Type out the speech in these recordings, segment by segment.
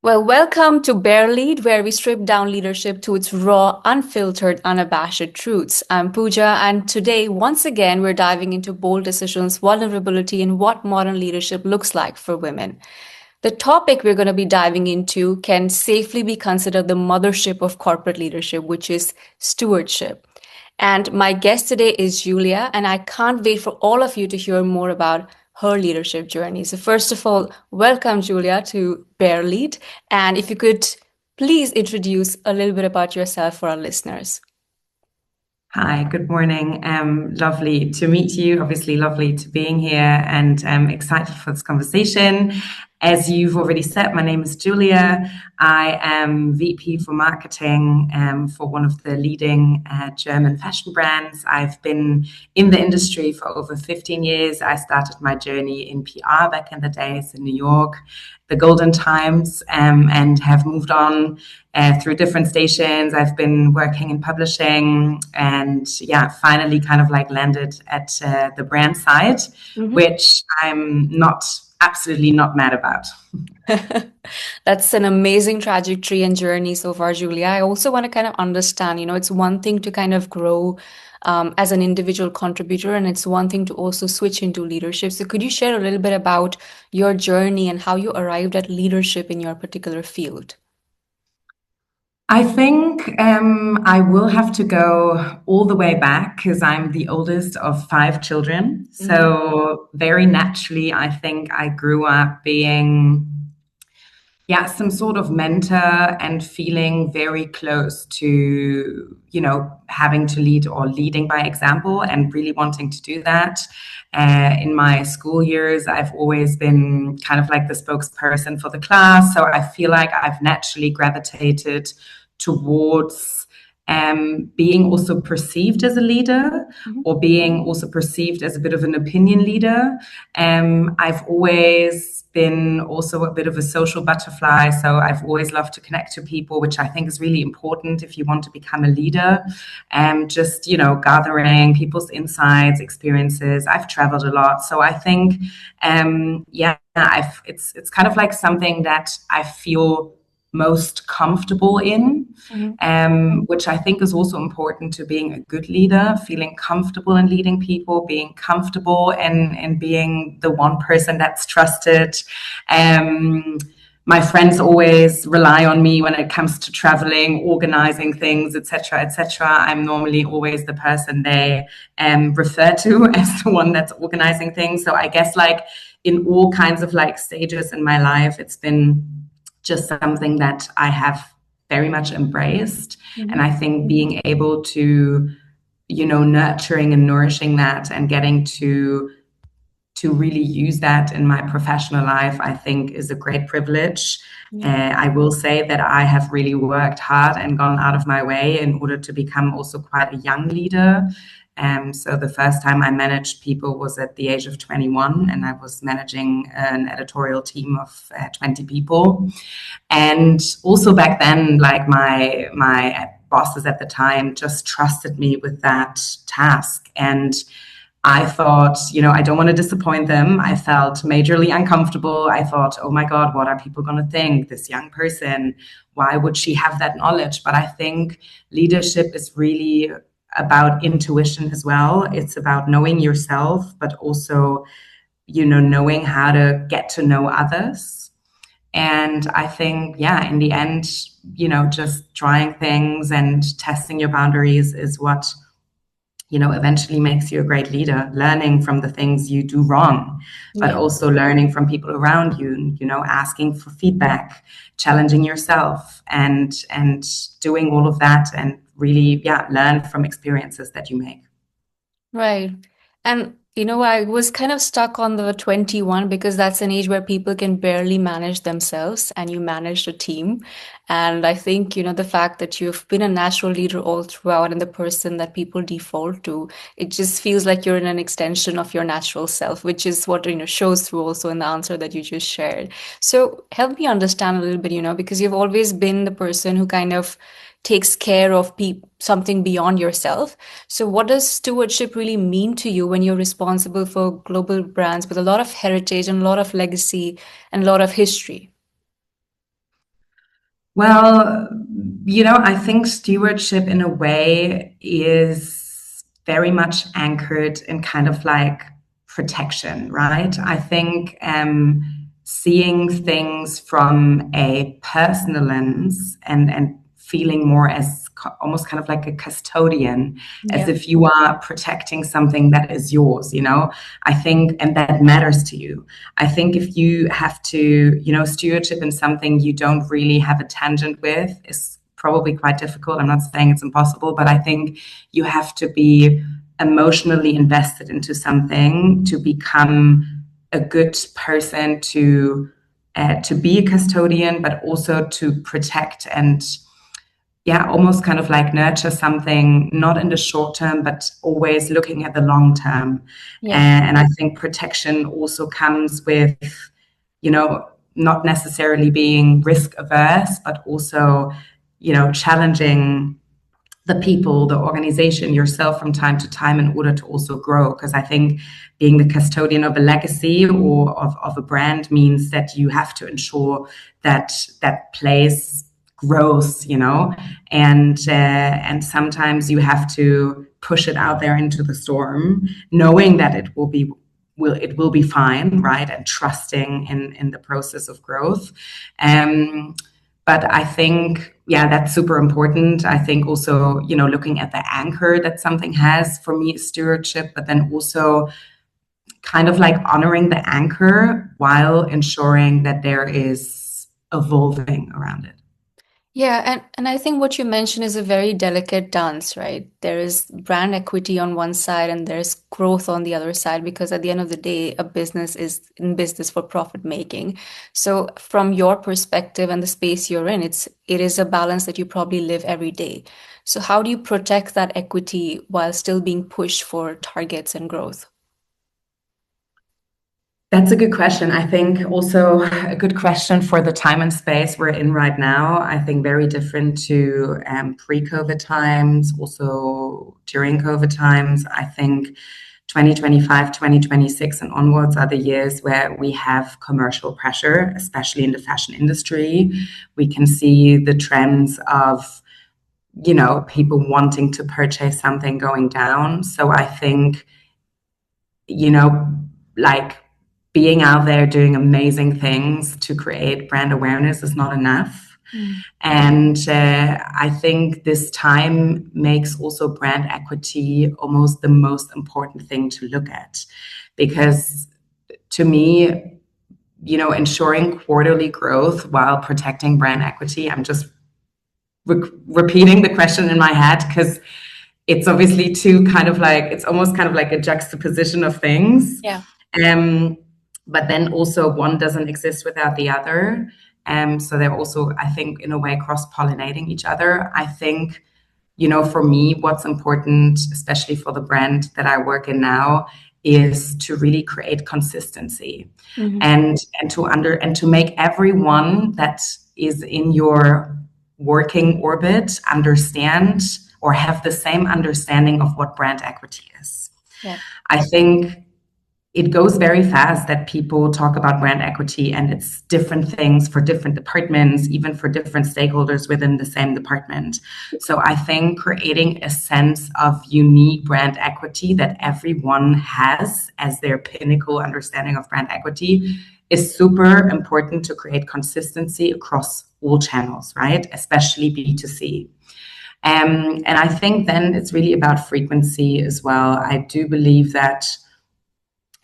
Well, welcome to BareLead, where we strip down leadership to its raw, unfiltered, unabashed truths. I'm Pooja, and today, once again, we're diving into bold decisions, vulnerability, and what modern leadership looks like for women. The topic we're going to be diving into can safely be considered the mothership of corporate leadership, which is stewardship. And my guest today is Julia, and I can't wait for all of you to hear more about her leadership journey. So, first of all, welcome, Julia, to BareLead. And if you could please introduce a little bit about yourself for our listeners. Hi, good morning. Lovely to meet you. Obviously, lovely to being here, and I'm excited for this conversation. As you've already said, my name is Julia. I am VP for marketing for one of the leading German fashion brands. I've been in the industry for over 15 years. I started my journey in PR back in the days in New York, the golden times, and have moved on through different stations. I've been working in publishing and finally kind of like landed at the brand side, which I'm absolutely not mad about. That's an amazing trajectory and journey so far, Julia. I also want to kind of understand, it's one thing to kind of grow as an individual contributor, and it's one thing to also switch into leadership. So could you share a little bit about your journey and how you arrived at leadership in your particular field? I think I will have to go all the way back because I'm the oldest of five children. So very naturally, I think I grew up being, some sort of mentor and feeling very close to, having to lead or leading by example and really wanting to do that. In my school years, I've always been kind of like the spokesperson for the class. So I feel like I've naturally gravitated towards being also perceived as a leader or being also perceived as a bit of an opinion leader. I've always been also a bit of a social butterfly. So I've always loved to connect to people, which I think is really important if you want to become a leader. Just, gathering people's insights, experiences. I've traveled a lot. So I think, it's kind of like something that I feel most comfortable in, which I think is also important to being a good leader, feeling comfortable in leading people, being comfortable and being the one person that's trusted. My friends always rely on me when it comes to traveling, organizing things, etc., etc. I'm normally always the person they refer to as the one that's organizing things. So I guess like in all kinds of like stages in my life, it's been just something that I have very much embraced. And I think being able to, nurturing and nourishing that and getting to really use that in my professional life, I think is a great privilege. I will say that I have really worked hard and gone out of my way in order to become also quite a young leader. So the first time I managed people was at the age of 21, and I was managing an editorial team of 20 people. And also back then, like my bosses at the time just trusted me with that task. And I thought, I don't want to disappoint them. I felt majorly uncomfortable. I thought, oh my God, what are people going to think? This young person, why would she have that knowledge? But I think leadership is really about intuition as well. It's about knowing yourself, but also, knowing how to get to know others. And I think, in the end, just trying things and testing your boundaries is what, eventually makes you a great leader, learning from the things you do wrong, but also learning from people around you, asking for feedback, challenging yourself and doing all of that and really, learn from experiences that you make. Right. And I was kind of stuck on the 21 because that's an age where people can barely manage themselves and you manage a team. And I think, the fact that you've been a natural leader all throughout and the person that people default to, it just feels like you're in an extension of your natural self, which is what, shows through also in the answer that you just shared. So help me understand a little bit, because you've always been the person who kind of takes care of something beyond yourself. So what does stewardship really mean to you when you're responsible for global brands with a lot of heritage and a lot of legacy and a lot of history? Well, I think stewardship in a way is very much anchored in kind of like protection, right? I think seeing things from a personal lens and feeling more as almost kind of like a custodian, as Yeah. if you are protecting something that is yours, I think, and that matters to you. I think if you have to, stewardship in something you don't really have a tangent with is probably quite difficult. I'm not saying it's impossible, but I think you have to be emotionally invested into something to become a good person to be a custodian, but also to protect and yeah, almost kind of like nurture something, not in the short term, but always looking at the long term. Yeah. And I think protection also comes with, you know, not necessarily being risk averse, but also, challenging the people, the organization, yourself from time to time in order to also grow. Because I think being the custodian of a legacy or of a brand means that you have to ensure that that place grows, and sometimes you have to push it out there into the storm, knowing that it will be fine, right? And trusting in the process of growth. But I think, yeah, that's super important. I think also, looking at the anchor that something has for me is stewardship, but then also kind of like honoring the anchor while ensuring that there is evolving around it. Yeah, and I think what you mentioned is a very delicate dance, right? There is brand equity on one side and there's growth on the other side, because at the end of the day, a business is in business for profit making. So from your perspective and the space you're in, it is a balance that you probably live every day. So how do you protect that equity while still being pushed for targets and growth? That's a good question. I think also a good question for the time and space we're in right now. I think very different to pre-COVID times, also during COVID times. I think 2025, 2026 and onwards are the years where we have commercial pressure, especially in the fashion industry. We can see the trends of, people wanting to purchase something going down. So I think, you know, like being out there doing amazing things to create brand awareness is not enough. Mm. And I think this time makes also brand equity almost the most important thing to look at. Because to me, ensuring quarterly growth while protecting brand equity, I'm just repeating the question in my head because it's obviously two kind of like, it's almost kind of like a juxtaposition of things. Yeah. Um, but then also one doesn't exist without the other. So they're also, I think, in a way, cross-pollinating each other. I think, for me, what's important, especially for the brand that I work in now, is to really create consistency Mhm. and to make everyone that is in your working orbit understand or have the same understanding of what brand equity is. Yeah. I think it goes very fast that people talk about brand equity and it's different things for different departments, even for different stakeholders within the same department. So I think creating a sense of unique brand equity that everyone has as their pinnacle understanding of brand equity is super important to create consistency across all channels, right? Especially B2C. And I think then it's really about frequency as well. I do believe that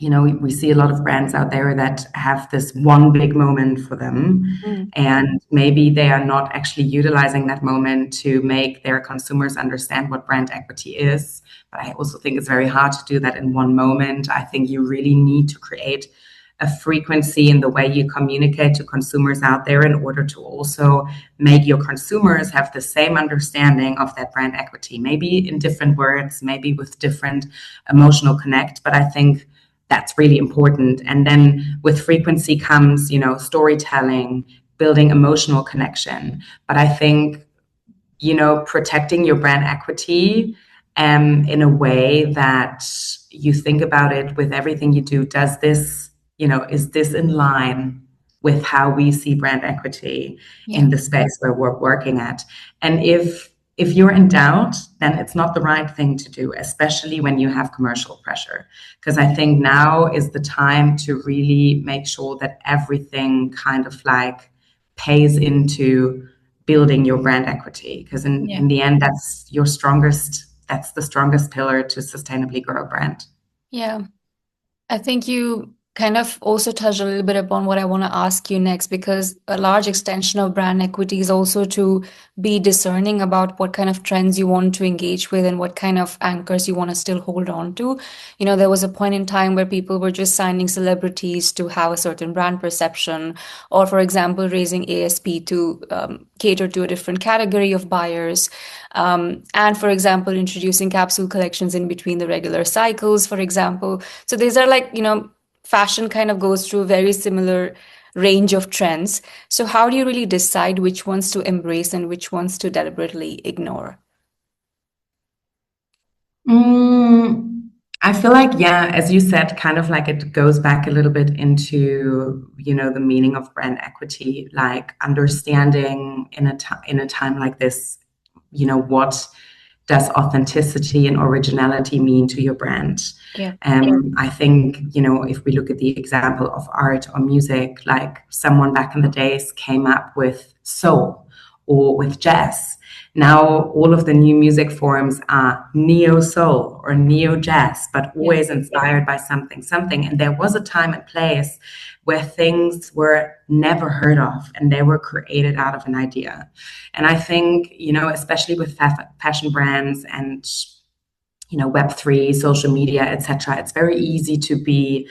we see a lot of brands out there that have this one big moment for them, Mm. and maybe they are not actually utilizing that moment to make their consumers understand what brand equity is. But I also think it's very hard to do that in one moment. I think you really need to create a frequency in the way you communicate to consumers out there in order to also make your consumers have the same understanding of that brand equity, maybe in different words, maybe with different emotional connect. But I think that's really important. And then with frequency comes, storytelling, building emotional connection. But I think, protecting your brand equity in a way that you think about it with everything you do. Does this, is this in line with how we see brand equity in the space where we're working at. And if you're in doubt, then it's not the right thing to do, especially when you have commercial pressure. Because I think now is the time to really make sure that everything kind of like pays into building your brand equity. Because in the end, that's the strongest pillar to sustainably grow a brand. Yeah. I think you kind of also touched a little bit upon what I want to ask you next, because a large extension of brand equity is also to be discerning about what kind of trends you want to engage with and what kind of anchors you want to still hold on to. You know, there was a point in time where people were just signing celebrities to have a certain brand perception, or, for example, raising ASP to cater to a different category of buyers. And, for example, introducing capsule collections in between the regular cycles, for example. So these are like, fashion kind of goes through a very similar range of trends. So how do you really decide which ones to embrace and which ones to deliberately ignore? I feel like, yeah, as you said, kind of like it goes back a little bit into, the meaning of brand equity, like understanding in a time like this, what does authenticity and originality mean to your brand? Yeah. I think, if we look at the example of art or music, like someone back in the days came up with soul or with jazz. Now all of the new music forms are neo soul or neo jazz, but always inspired by something. And there was a time and place where things were never heard of and they were created out of an idea. And I think, especially with fashion brands and Web3, social media, etc., it's very easy to be,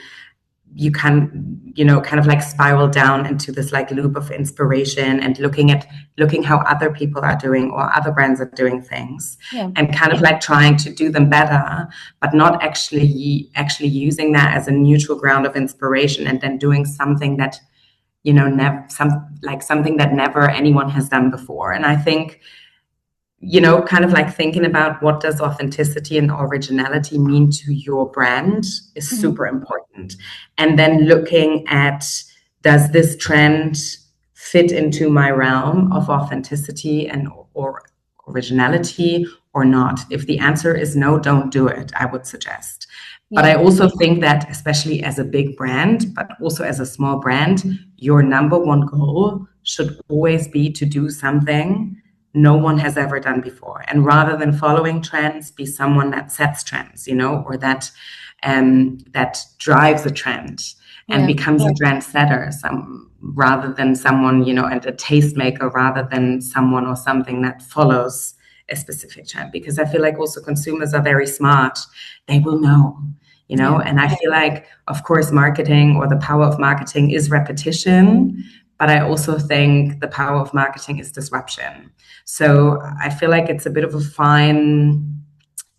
you can, kind of like spiral down into this like loop of inspiration and looking how other people are doing or other brands are doing things, and kind of like trying to do them better, but not actually using that as a neutral ground of inspiration and then doing something that, something that never anyone has done before. And I think, kind of like thinking about what does authenticity and originality mean to your brand is super important. And then looking at, does this trend fit into my realm of authenticity and or originality or not? If the answer is no, don't do it, I would suggest. But I also think that, especially as a big brand, but also as a small brand, your number one goal should always be to do something no one has ever done before. And rather than following trends, be someone that sets trends, or that drives a trend and becomes a trendsetter, rather than someone, and a tastemaker, rather than someone or something that follows a specific trend. Because I feel like also consumers are very smart. They will know, and I feel like, of course, marketing, or the power of marketing, is repetition. But I also think the power of marketing is disruption. So I feel like it's a bit of a fine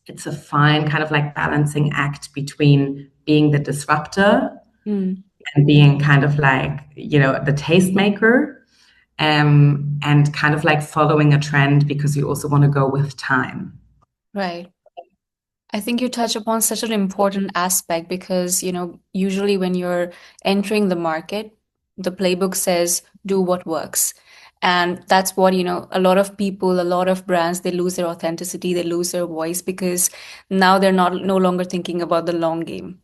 kind of like balancing act between being the disruptor and being kind of like, the tastemaker, and kind of like following a trend because you also want to go with time. Right. I think you touch upon such an important aspect because, usually when you're entering the market, the playbook says do what works. And that's what, a lot of people, a lot of brands, they lose their authenticity, they lose their voice because now they're no longer thinking about the long game.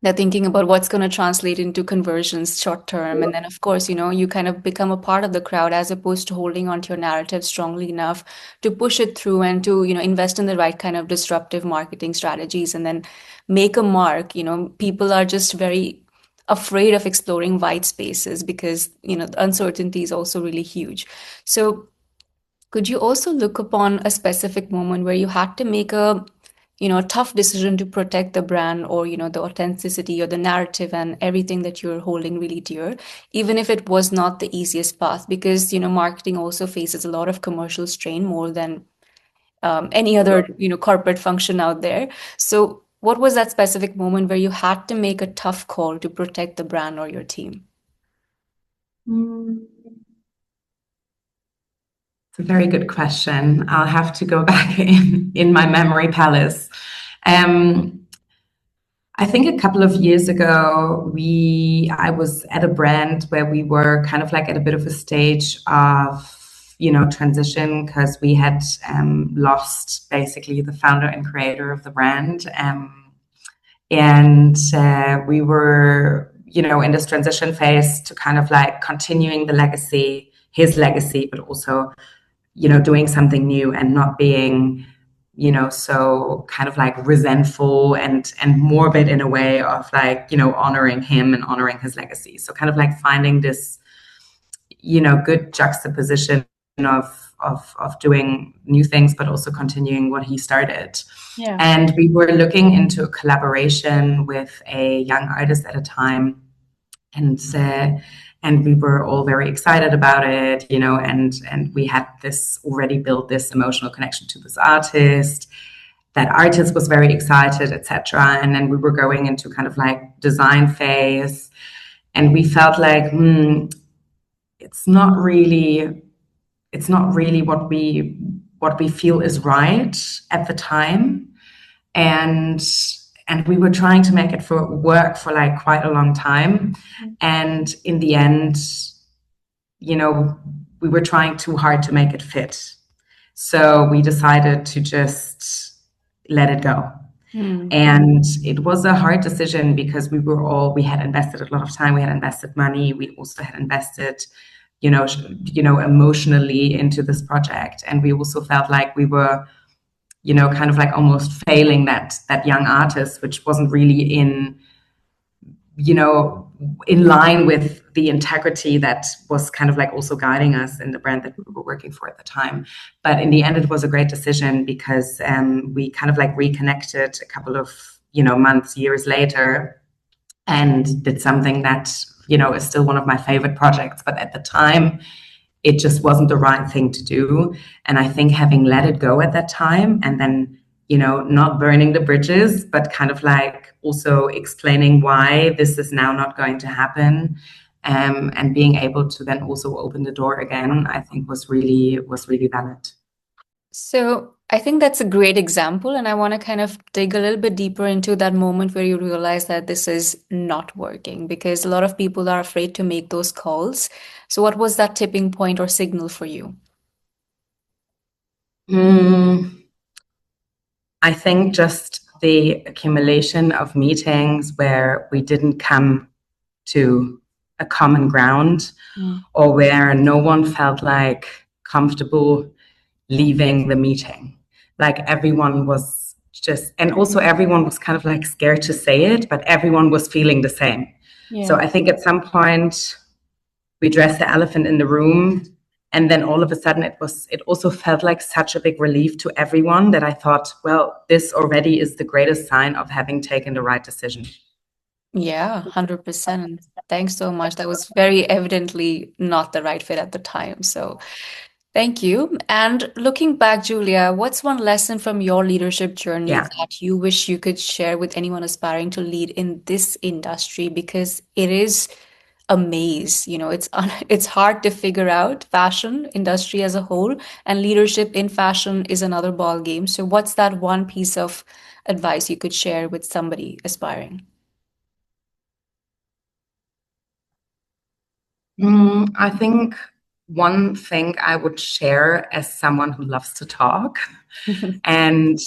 They're thinking about what's going to translate into conversions short term. And then, of course, you kind of become a part of the crowd as opposed to holding onto your narrative strongly enough to push it through and to, invest in the right kind of disruptive marketing strategies and then make a mark. People are just very afraid of exploring white spaces because, the uncertainty is also really huge. So could you also look upon a specific moment where you had to make a tough decision to protect the brand or, the authenticity or the narrative and everything that you're holding really dear, even if it was not the easiest path? Because, marketing also faces a lot of commercial strain more than any other, corporate function out there. So what was that specific moment where you had to make a tough call to protect the brand or your team? It's a very good question. I'll have to go back in my memory palace. I think a couple of years ago, I was at a brand where we were kind of like at a bit of a stage of, transition because we had lost basically the founder and creator of the brand. And we were, in this transition phase to kind of like continuing the legacy, his legacy, but also, doing something new and not being so kind of like resentful and morbid in a way of like, honoring him and honoring his legacy. So kind of like finding this, good juxtaposition of doing new things, but also continuing what he started. Yeah. And we were looking into a collaboration with a young artist at a time. And we were all very excited about it, and we had already built this emotional connection to this artist. That artist was very excited, etc. And then we were going into kind of like design phase, and we felt like, it's not really what we feel is right at the time. And we were trying to make it work for like quite a long time. And in the end, we were trying too hard to make it fit. So we decided to just let it go. And it was a hard decision because we had invested a lot of time, we had invested money, we also had invested, emotionally into this project. And we also felt like we were, kind of like almost failing that young artist, which wasn't really in line with the integrity that was kind of like also guiding us in the brand that we were working for at the time. But in the end, it was a great decision because we kind of like reconnected a couple of, months, years later, and did something that, is still one of my favorite projects. But at the time, it just wasn't the right thing to do. And I think having let it go at that time and then, not burning the bridges, but kind of like also explaining why this is now not going to happen, and being able to then also open the door again, I think was really valid. So I think that's a great example, and I want to kind of dig a little bit deeper into that moment where you realize that this is not working, because a lot of people are afraid to make those calls. So what was that tipping point or signal for you? I think just the accumulation of meetings where we didn't come to a common ground, or where no one felt like comfortable leaving the meeting. Like everyone was and also everyone was kind of like scared to say it, but everyone was feeling the same. Yeah. So I think at some point we addressed the elephant in the room, and then all of a sudden it also felt like such a big relief to everyone that I thought, well, this already is the greatest sign of having taken the right decision. Yeah, 100%. Thanks so much. That was very evidently not the right fit at the time. So thank you. And looking back, Julia, what's one lesson from your leadership journey that you wish you could share with anyone aspiring to lead in this industry? Because it is a maze, it's hard to figure out fashion industry as a whole, and leadership in fashion is another ball game. So what's that one piece of advice you could share with somebody aspiring? I think one thing I would share as someone who loves to talk and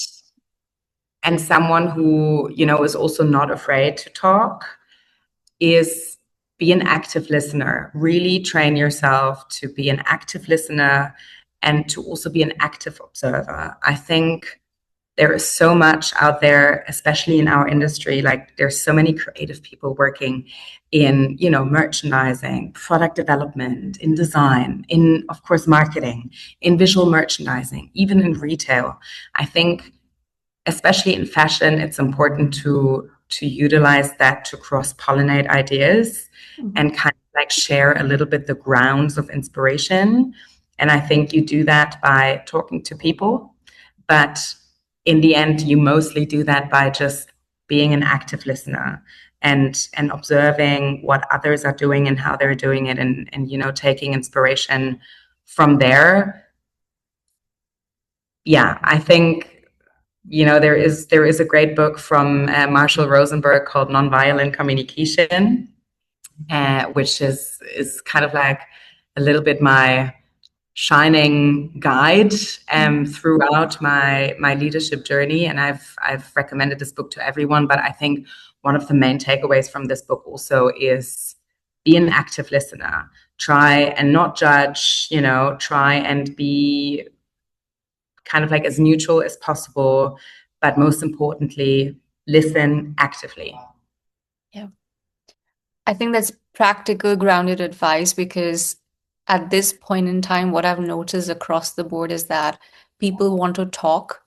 someone who, is also not afraid to talk is be an active listener. Really train yourself to be an active listener and to also be an active observer. I think there is so much out there, especially in our industry. Like there's so many creative people working in, merchandising, product development, in design, in, of course, marketing, in visual merchandising, even in retail. I think, especially in fashion, it's important to utilize that to cross-pollinate ideas and kind of like share a little bit the grounds of inspiration. And I think you do that by talking to people, but in the end, you mostly do that by just being an active listener and observing what others are doing and how they're doing it, and taking inspiration from there. Yeah, I think there is a great book from Marshall Rosenberg called Nonviolent Communication, which is kind of like a little bit my shining guide throughout my leadership journey. And I've recommended this book to everyone, but I think one of the main takeaways from this book also is be an active listener. Try and not judge, try and be kind of like as neutral as possible, but most importantly, listen actively. Yeah. I think that's practical, grounded advice, because at this point in time, what I've noticed across the board is that people want to talk,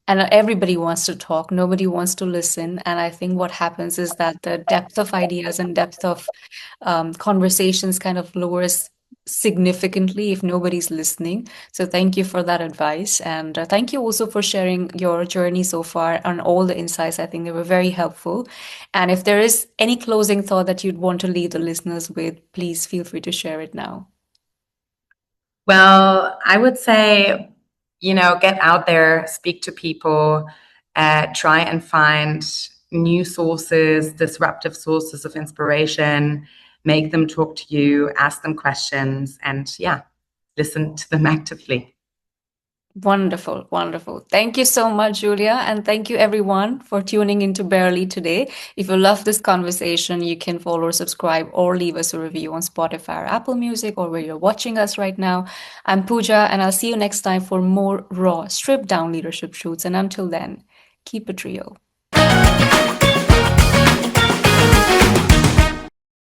and everybody wants to talk. Nobody wants to listen. And I think what happens is that the depth of ideas and depth of conversations kind of lowers significantly if nobody's listening. So thank you for that advice. And thank you also for sharing your journey so far and all the insights. I think they were very helpful. And if there is any closing thought that you'd want to leave the listeners with, please feel free to share it now. Well, I would say, get out there, speak to people, try and find new sources, disruptive sources of inspiration, make them talk to you, ask them questions, and listen to them actively. Wonderful, wonderful. Thank you so much, Julia. And thank you everyone for tuning into BareLead today. If you love this conversation, you can follow or subscribe or leave us a review on Spotify or Apple Music or where you're watching us right now. I'm Pooja, and I'll see you next time for more raw, stripped down leadership truths. And until then, keep it real.